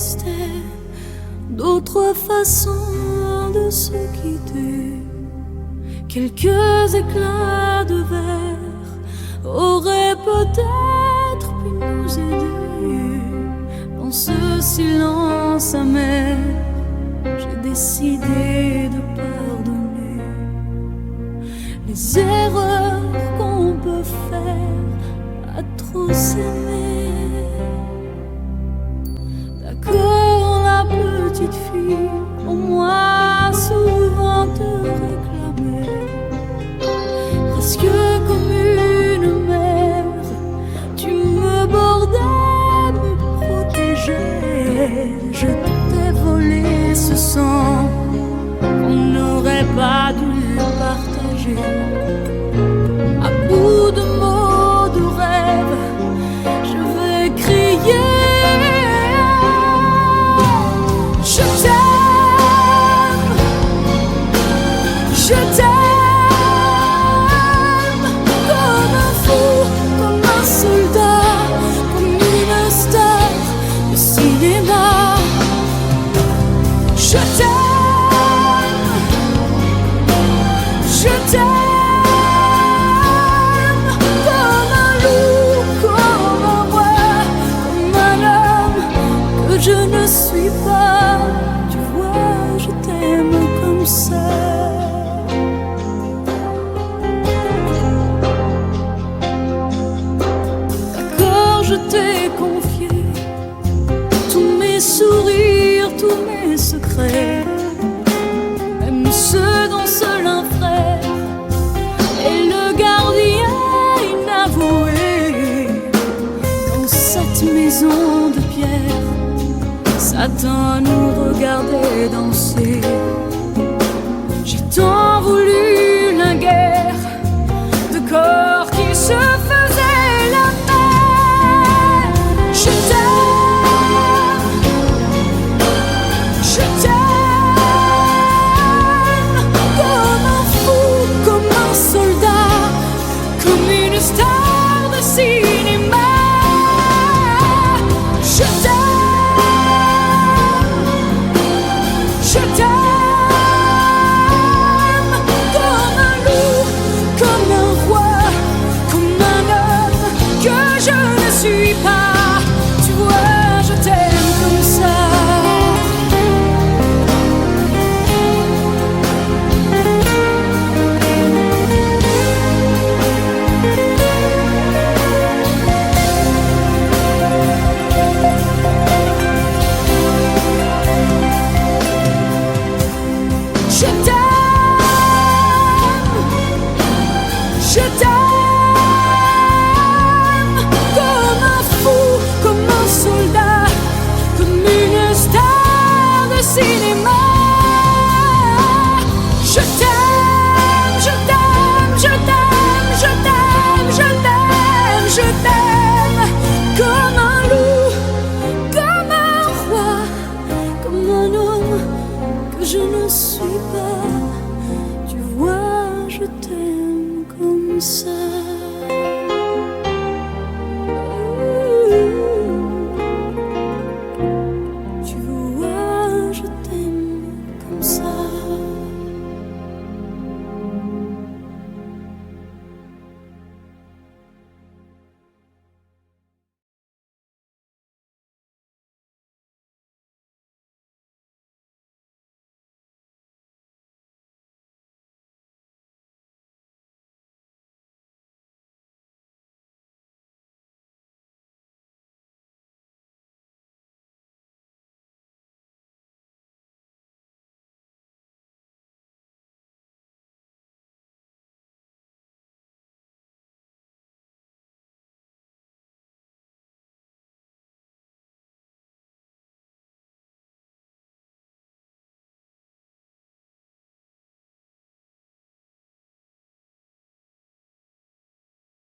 existait d'autres façons de se quitter. Quelques éclats de verre auraient peut-être pu nous aider. Dans ce silence amer, j'ai décidé de pardonner les erreurs qu'on peut faire à trop s'aimer. D'accord, la petite fille, pour moi souvent te réclamait, presque comme une mère, tu me bordais, me protégeais. Je t'ai volé ce sang qu'on n'aurait pas dû partager. À bout de mots, de rêves, je vais crier. Je t'aime, je t'aime, comme un fou, comme un soldat, comme une star de cinéma. Je t'aime, je t'aime. Je ne suis pas, tu vois, je t'aime comme ça. D'accord, je t'ai confié tous mes sourires, tous mes secrets, même ceux dont seul un frère est le gardien inavoué. Dans cette maison de pierre, Satan nous regardait danser. J'ai tant voulu la guerre de corps qui se faisaient la paix. Je t'aime, je t'aime, comme un fou, comme un soldat, comme une star de cinéma. Je t'aime. Je t'aime comme un loup, comme un roi, comme un homme que je ne suis pas. Tu vois, je t'aime comme ça. Je t'aime, je t'aime, comme un fou, comme un soldat, comme une star de cinéma. Je t'aime, je t'aime, je t'aime, je t'aime, je t'aime, je t'aime, comme un loup, comme un roi, comme un homme que je ne suis pas. Tu vois, je t'aime comme ça.